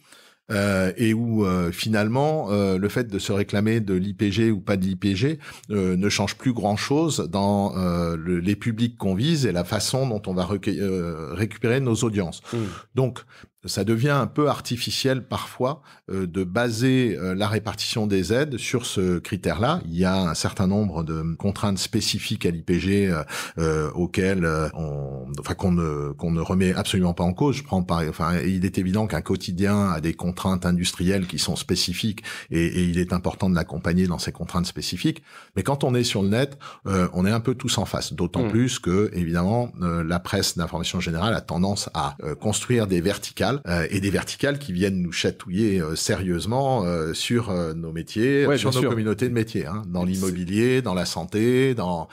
et où finalement le fait de se réclamer de l'IPG ou pas de l'IPG ne change plus grand-chose dans les publics qu'on vise et la façon dont on va récupérer nos audiences. Donc ça devient un peu artificiel parfois de baser la répartition des aides sur ce critère-là. Il y a un certain nombre de contraintes spécifiques à l'IPG auxquelles qu'on ne remet absolument pas en cause. Il est évident qu'un quotidien a des contraintes industrielles qui sont spécifiques et il est important de l'accompagner dans ces contraintes spécifiques. Mais quand on est sur le net, on est un peu tous en face. D'autant plus que évidemment la presse d'information générale a tendance à construire des verticales. Et des verticales qui viennent nous chatouiller sérieusement sur nos métiers, sur nos communautés de métiers, dans l'immobilier, dans la santé, dans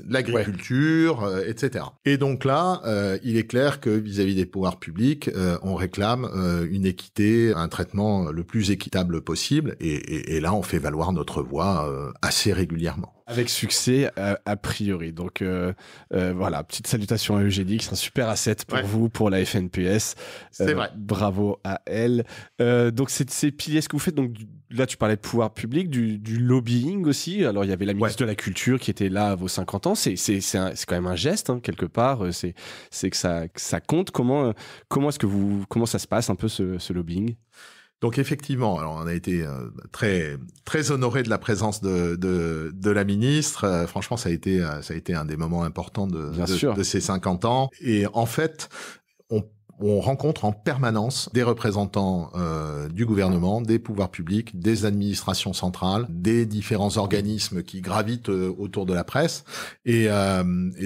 l'agriculture, etc. Et donc là, il est clair que vis-à-vis des pouvoirs publics, on réclame une équité, un traitement le plus équitable possible, et là, on fait valoir notre voix assez régulièrement. Avec succès, a priori. Donc voilà, petite salutation à Eugénie, qui sera un super asset pour vous, pour la FNPS. C'est vrai. Bravo à elle. Donc ces piliers, ce que vous faites, donc là tu parlais de pouvoir public, du lobbying aussi. Alors il y avait la ministre de la Culture qui était là à vos 50 ans. C'est quand même un geste, quelque part. C'est que ça compte. Comment ça se passe un peu ce lobbying? Donc effectivement, alors on a été très très honoré de la présence de la ministre. Franchement, ça a été un des moments importants de ces 50 ans. Et en fait, on rencontre en permanence des représentants du gouvernement, des pouvoirs publics, des administrations centrales, des différents organismes qui gravitent autour de la presse, et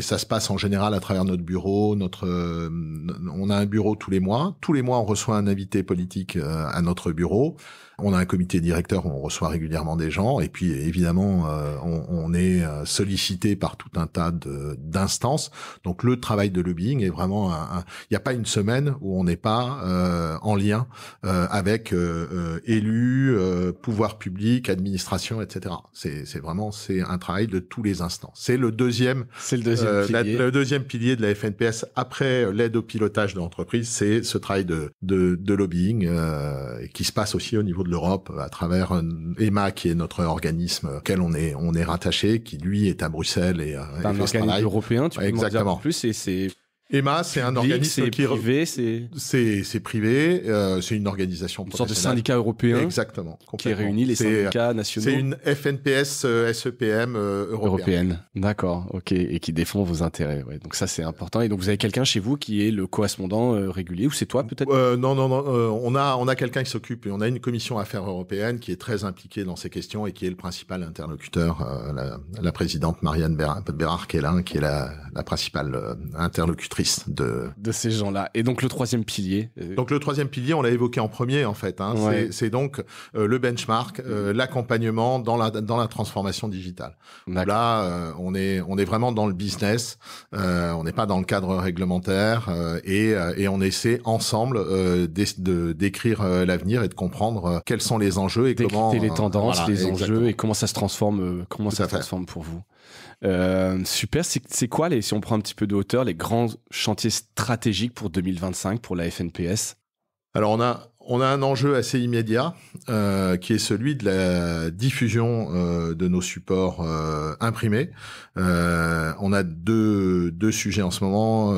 ça se passe en général à travers notre bureau. On a un bureau tous les mois. Tous les mois, on reçoit un invité politique à notre bureau. On a un comité directeur où on reçoit régulièrement des gens, et puis évidemment on est sollicité par tout un tas d'instances. Donc le travail de lobbying est vraiment il n'y a pas une semaine où on n'est pas en lien avec élus, pouvoir public, administration, etc. C'est un travail de tous les instants. C'est le deuxième pilier. Le deuxième pilier de la FNPS après l'aide au pilotage de l'entreprise, c'est ce travail de lobbying qui se passe aussi au niveau de l'Europe à travers EMA, qui est notre organisme auquel on est rattaché, qui lui est à Bruxelles et un organisme européen. Tu peux m'en dire en plus, EMA, c'est un organisme qui privé, c'est privé, c'est une organisation une sorte de syndicat européen. Exactement. Qui réunit les syndicats nationaux. C'est une FNPS SEPM européenne. D'accord, ok, et qui défend vos intérêts. Ouais. Donc ça c'est important. Et donc vous avez quelqu'un chez vous qui est le correspondant régulier, ou c'est toi peut-être? Non. On a quelqu'un qui s'occupe, et on a une commission affaires européennes qui est très impliquée dans ces questions et qui est le principal interlocuteur, la présidente Marianne Bérard-Kellin, qui est la principale interlocutrice de ces gens-là. Et donc le troisième pilier. Donc le troisième pilier, on l'a évoqué en premier en fait. Ouais. C'est donc le benchmark, l'accompagnement dans la transformation digitale. Là, on est vraiment dans le business. On n'est pas dans le cadre réglementaire et on essaie ensemble de décrire l'avenir et de comprendre quels sont les enjeux et comment les tendances, les enjeux et comment ça se transforme. Comment ça se transforme pour vous. Super. C'est quoi si on prend un petit peu de hauteur, les grands chantiers stratégiques pour 2025 pour la FNPS? Alors on a un enjeu assez immédiat qui est celui de la diffusion de nos supports imprimés. On a deux sujets en ce moment.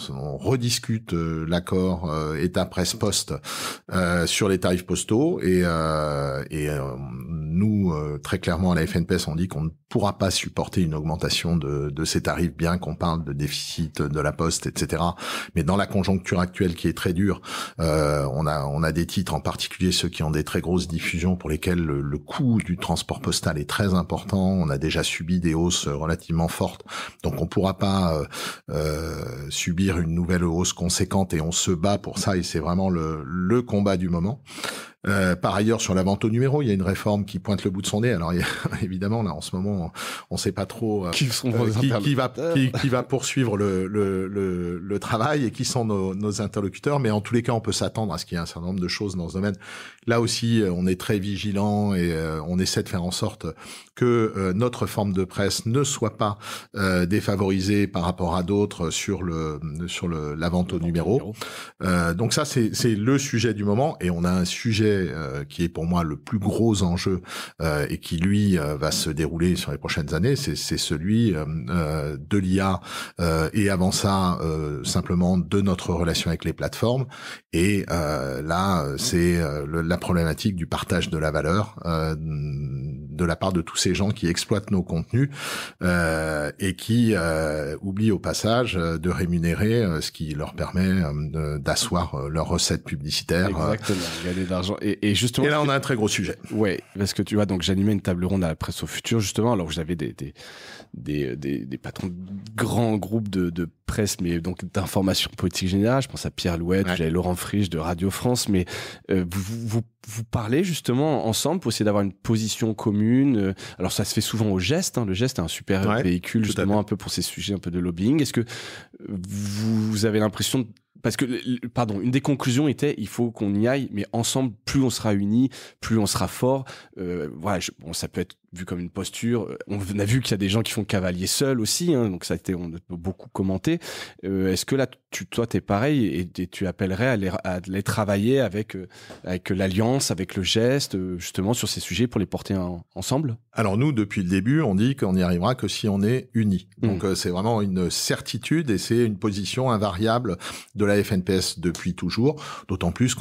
On rediscute l'accord État Presse Poste sur les tarifs postaux et nous très clairement à la FNPS on dit qu'on ne pourra pas supporter une augmentation de ces tarifs, bien qu'on parle de déficit de la Poste, etc. Mais dans la conjoncture actuelle qui est très dure, on a des titres, en particulier ceux qui ont des très grosses diffusions pour lesquels le coût du transport postal est très important. On a déjà subi des hausses relativement fortes, donc on pourra pas subir une nouvelle hausse conséquente et on se bat pour ça et c'est vraiment le combat du moment. Par ailleurs, sur la vente au numéro, il y a une réforme qui pointe le bout de son nez. Alors, évidemment, là, en ce moment, on sait pas trop qui va poursuivre le travail et qui sont nos interlocuteurs. Mais en tous les cas, on peut s'attendre à ce qu'il y ait un certain nombre de choses dans ce domaine. Là aussi, on est très vigilant et on essaie de faire en sorte que notre forme de presse ne soit pas défavorisée par rapport à d'autres sur la vente au numéro. Donc ça, c'est le sujet du moment et on a un sujet qui est pour moi le plus gros enjeu et qui lui va se dérouler sur les prochaines années, c'est celui de l'IA et avant ça simplement de notre relation avec les plateformes et là c'est la problématique du partage de la valeur de la part de tous ces gens qui exploitent nos contenus et qui oublient au passage de rémunérer ce qui leur permet d'asseoir leurs recettes publicitaires. Exactement, gagner de l'argent. Et justement. Et là, on a un très gros sujet. Ouais, parce que tu vois, donc j'animais une table ronde à la Presse au Futur justement, alors que j'avais des patrons de grands groupes de presse, mais donc d'information politique générale. Je pense à Pierre Louette, j'avais Laurent Frisch de Radio France, mais vous parlez justement ensemble pour essayer d'avoir une position commune. Alors ça se fait souvent au Geste. Le Geste est un super véhicule justement un peu pour ces sujets un peu de lobbying. Est-ce que vous avez l'impression parce que, une des conclusions était, il faut qu'on y aille, mais ensemble, plus on sera unis, plus on sera fort. Voilà, ça peut être vu comme une posture. On a vu qu'il y a des gens qui font cavalier seul aussi, hein, donc ça a été, on a beaucoup commenté. Est-ce que là, toi, t'es pareil et tu appellerais à les travailler avec l'Alliance, avec le Geste, justement sur ces sujets pour les porter ensemble? Alors nous, depuis le début, on dit qu'on n'y arrivera que si on est unis. Donc c'est vraiment une certitude et c'est une position invariable de la FNPS depuis toujours. D'autant plus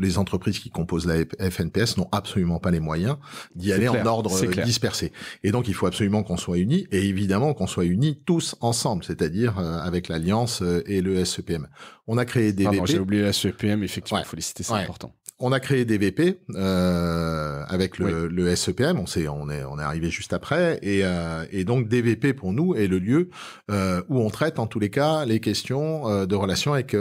les entreprises qui composent la FNPS n'ont absolument pas les moyens d'y aller en ordre dispersé. Et donc il faut absolument qu'on soit unis et évidemment qu'on soit unis tous ensemble, c'est-à-dire avec l'Alliance et le SEPM. On a créé des VP. J'ai oublié le SEPM, effectivement, il faut les citer, c'est important. On a créé des VP avec le SEPM, on est arrivé juste après et donc DVP pour nous est le lieu où on traite en tous les cas les questions de relation avec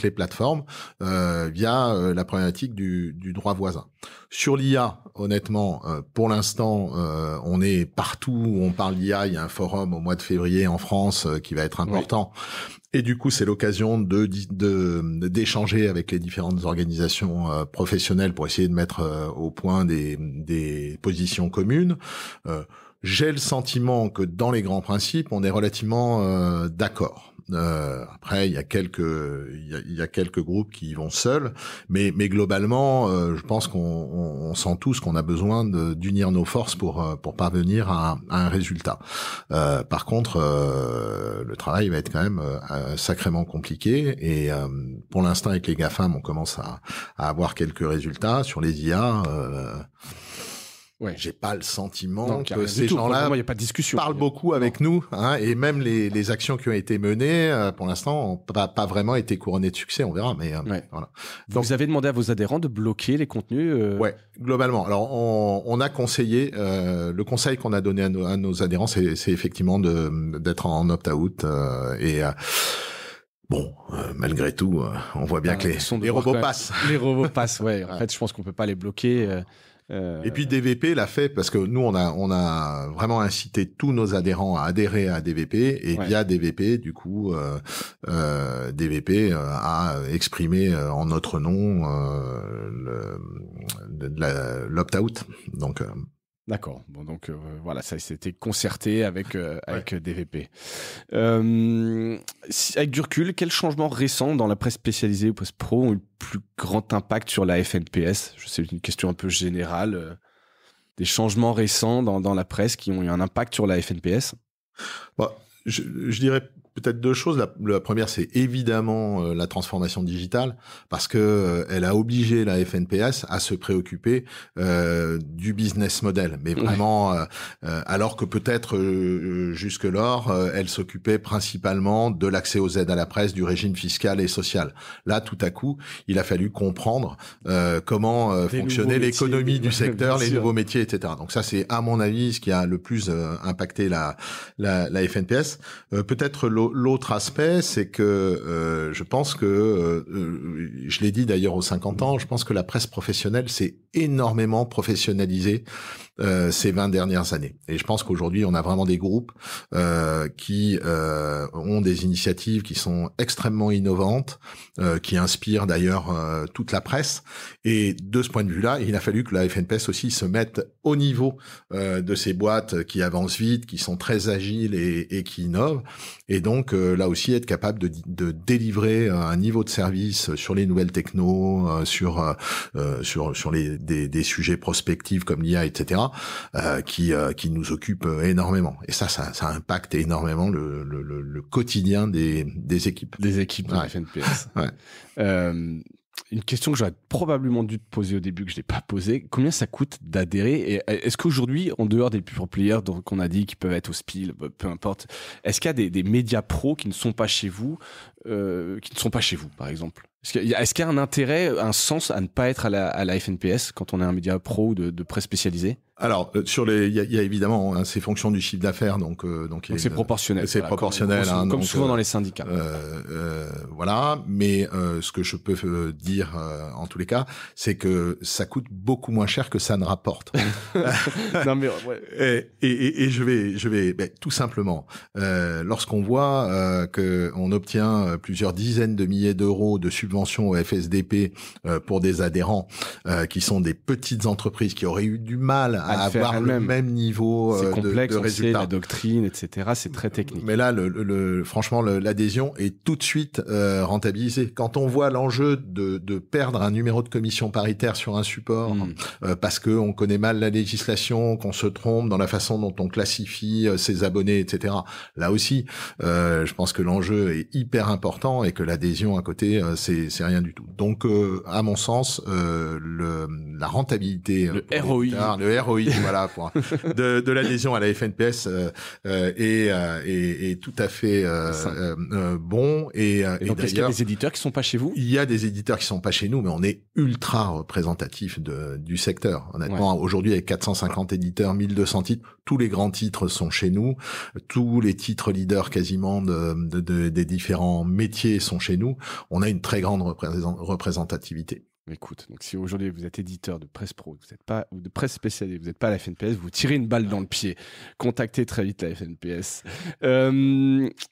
les plateformes via la problématique du droit voisin. Sur l'IA, honnêtement, pour l'instant, on est partout où on parle d'IA. Il y a un forum au mois de février en France qui va être important. Et du coup, c'est l'occasion d'échanger avec les différentes organisations professionnelles pour essayer de mettre au point des positions communes. J'ai le sentiment que dans les grands principes, on est relativement d'accord. Après, il y a quelques groupes qui y vont seuls, mais globalement, je pense qu'on sent tous qu'on a besoin d'unir nos forces pour parvenir à un résultat. Par contre, le travail va être quand même sacrément compliqué, et pour l'instant, avec les GAFAM, on commence à avoir quelques résultats sur les IA. Ouais. J'ai pas le sentiment que ces gens-là parlent beaucoup avec nous, hein, et même les actions qui ont été menées, pour l'instant, n'ont pas vraiment été couronnées de succès. On verra, mais voilà. Donc, vous avez demandé à vos adhérents de bloquer les contenus. Ouais, globalement. Alors, on a conseillé. Le conseil qu'on a donné à nos adhérents, c'est effectivement d'être en opt-out Bon, malgré tout, on voit bien que les robots passent. Les robots passent, ouais. En fait, je pense qu'on peut pas les bloquer. Et puis DVP l'a fait parce que nous, on a vraiment incité tous nos adhérents à adhérer à DVP, et via DVP, du coup, DVP a exprimé en notre nom l'opt-out. Donc d'accord. Bon, donc voilà, ça s'était concerté avec DVP. Avec du recul, quels changements récents dans la presse spécialisée ou presse pro ont eu le plus grand impact sur la FNPS? Je sais, une question un peu générale. Des changements récents dans la presse qui ont eu un impact sur la FNPS? Je dirais peut-être deux choses. La première, c'est évidemment la transformation digitale, parce que elle a obligé la FNPS à se préoccuper du business model, mais vraiment alors que peut-être jusque-lors elle s'occupait principalement de l'accès aux aides à la presse, du régime fiscal et social. Là, tout à coup, il a fallu comprendre comment fonctionnait l'économie du secteur, les nouveaux métiers, etc. Donc ça, c'est à mon avis ce qui a le plus impacté la FNPS. Peut-être l'autre aspect, c'est que je pense que, je l'ai dit d'ailleurs aux 50 ans, je pense que la presse professionnelle s'est énormément professionnalisée ces 20 dernières années. Et je pense qu'aujourd'hui, on a vraiment des groupes qui ont des initiatives qui sont extrêmement innovantes, qui inspirent d'ailleurs toute la presse. Et de ce point de vue-là, il a fallu que la FNPS aussi se mette au niveau de ces boîtes qui avancent vite, qui sont très agiles et qui innovent. Et donc là aussi, être capable de délivrer un niveau de service sur les nouvelles technos, sur des sujets prospectifs comme l'IA, etc., qui nous occupent énormément. Et ça impacte énormément le quotidien des équipes. Des équipes de la FNPS. Ouais. Une question que j'aurais probablement dû te poser au début, que je l'ai pas posée. Combien ça coûte d'adhérer? Et est-ce qu'aujourd'hui, en dehors des pure players qu'on a dit qui peuvent être au SPIL, peu importe, est-ce qu'il y a des médias pros qui ne sont pas chez vous, par exemple? Est-ce qu'il y a un intérêt, un sens à ne pas être à la FNPS quand on est un média pro ou de presse spécialisée? Alors il y a évidemment ces fonctions du chiffre d'affaires, donc c'est proportionnel. C'est proportionnel, comme souvent dans les syndicats. Voilà, mais ce que je peux dire en tous les cas, c'est que ça coûte beaucoup moins cher que ça ne rapporte. Non mais ouais. Et je vais tout simplement, lorsqu'on voit que on obtient plusieurs dizaines de milliers d'euros de subventions au FSDP pour des adhérents qui sont des petites entreprises qui auraient eu du mal à avoir le même niveau c'est complexe, de résultats. La doctrine, etc. C'est très technique. Mais là, franchement, l'adhésion est tout de suite rentabilisée. Quand on voit l'enjeu de perdre un numéro de commission paritaire sur un support parce que on connaît mal la législation, qu'on se trompe dans la façon dont on classifie ses abonnés, etc. Là aussi, je pense que l'enjeu est hyper important et que l'adhésion à côté, c'est rien du tout. Donc, à mon sens, la rentabilité, le ROI, voilà, de l'adhésion à la FNPS est tout à fait bon. Et donc, est-ce qu'il y a des éditeurs qui sont pas chez vous? Il y a des éditeurs qui sont pas chez nous, mais on est ultra représentatif du secteur. Honnêtement, aujourd'hui, avec 450 éditeurs, 1200 titres, tous les grands titres sont chez nous. Tous les titres leaders quasiment des différents métiers sont chez nous. On a une très grande représentativité. Écoute, donc si aujourd'hui vous êtes éditeur de presse pro, vous n'êtes pas, ou de presse spécialisée, vous n'êtes pas à la FNPS, vous tirez une balle dans le pied. Contactez très vite la FNPS.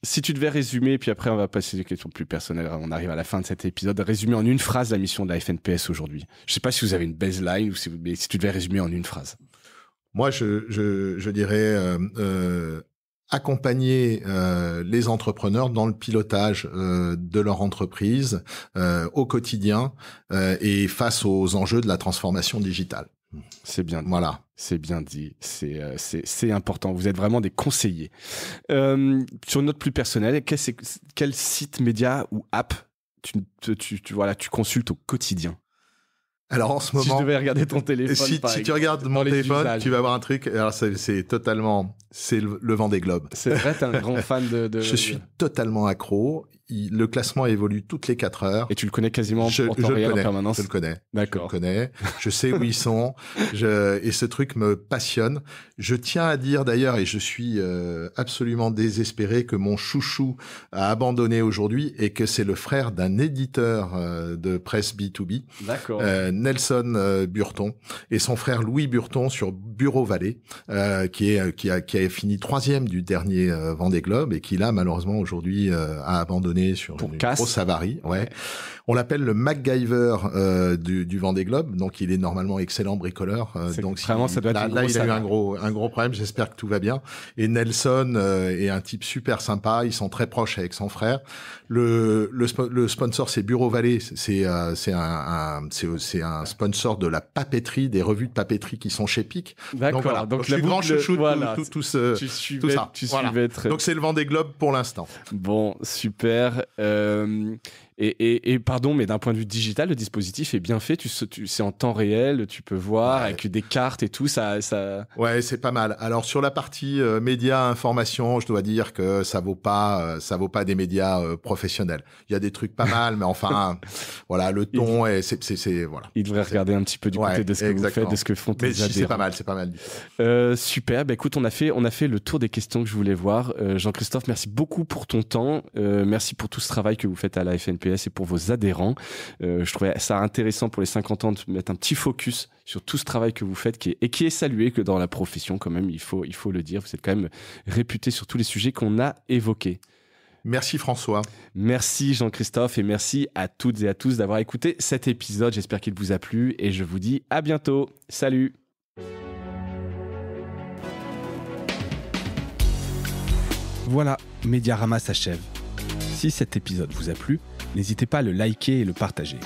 Si tu devais résumer, puis après on va passer aux questions plus personnelles, on arrive à la fin de cet épisode, résumer en une phrase la mission de la FNPS aujourd'hui. Je ne sais pas si vous avez une baseline, mais si tu devais résumer en une phrase. Moi, je dirais accompagner les entrepreneurs dans le pilotage de leur entreprise au quotidien et face aux enjeux de la transformation digitale. C'est bien dit. Voilà. C'est bien dit. C'est important. Vous êtes vraiment des conseillers. Sur une note plus personnelle, quel site média ou app tu consultes au quotidien? Alors en ce moment, si je devais regarder ton téléphone, si tu regardes mon téléphone, tu vas voir un truc. Alors c'est totalement, c'est le Vendée Globe. C'est vrai, t'es un grand fan de. Je suis totalement accro. Le classement évolue toutes les 4 heures. Et tu le connais quasiment en temps réel en permanence. Je le connais. D'accord. Je le connais. Je sais où ils sont. Et ce truc me passionne. Je tiens à dire d'ailleurs, et je suis absolument désespéré, que mon chouchou a abandonné aujourd'hui et que c'est le frère d'un éditeur de presse B2B. D'accord. Nelson Burton et son frère Louis Burton sur Bureau Vallée, qui a fini 3e du dernier Vendée Globe et qui là malheureusement aujourd'hui a abandonné sur une grosse avarie. Ouais. On l'appelle le MacGyver du Vendée Globe, donc il est normalement excellent bricoleur. Donc vraiment, ça doit être là il a eu un gros problème. J'espère que tout va bien. Et Nelson est un type super sympa. Ils sont très proches avec son frère. Le sponsor c'est Bureau Vallée. C'est un sponsor de la papeterie, des revues de papeterie qui sont chez Pic. D'accord. Donc, voilà. Donc je suis grand chouchou de tout ça. Donc c'est le Vendée Globe pour l'instant. Bon, super. Et pardon, mais d'un point de vue digital, le dispositif est bien fait. C'est en temps réel, tu peux voir avec des cartes et tout. Ça. Ouais, c'est pas mal. Alors sur la partie médias, information, je dois dire que ça vaut pas des médias professionnels. Il y a des trucs pas mal, mais enfin, voilà, le ton c'est voilà. Il devrait regarder un petit peu du côté de ce que vous faites, de ce que font tes adhérents. Mais c'est pas mal. Super. Bah écoute, on a fait le tour des questions que je voulais voir. Jean-Christophe, merci beaucoup pour ton temps. Merci pour tout ce travail que vous faites à la FNPS et pour vos adhérents. Je trouvais ça intéressant pour les 50 ans de mettre un petit focus sur tout ce travail que vous faites qui est salué que dans la profession quand même, il faut le dire. Vous êtes quand même réputé sur tous les sujets qu'on a évoqués. Merci François. Merci Jean-Christophe et merci à toutes et à tous d'avoir écouté cet épisode. J'espère qu'il vous a plu et je vous dis à bientôt. Salut. Voilà, Mediarama s'achève. Si cet épisode vous a plu, n'hésitez pas à le liker et le partager.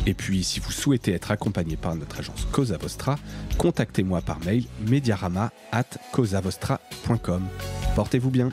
Et puis, si vous souhaitez être accompagné par notre agence Cosa Vostra, contactez-moi par mail mediarama@cosavostra.com. Portez-vous bien.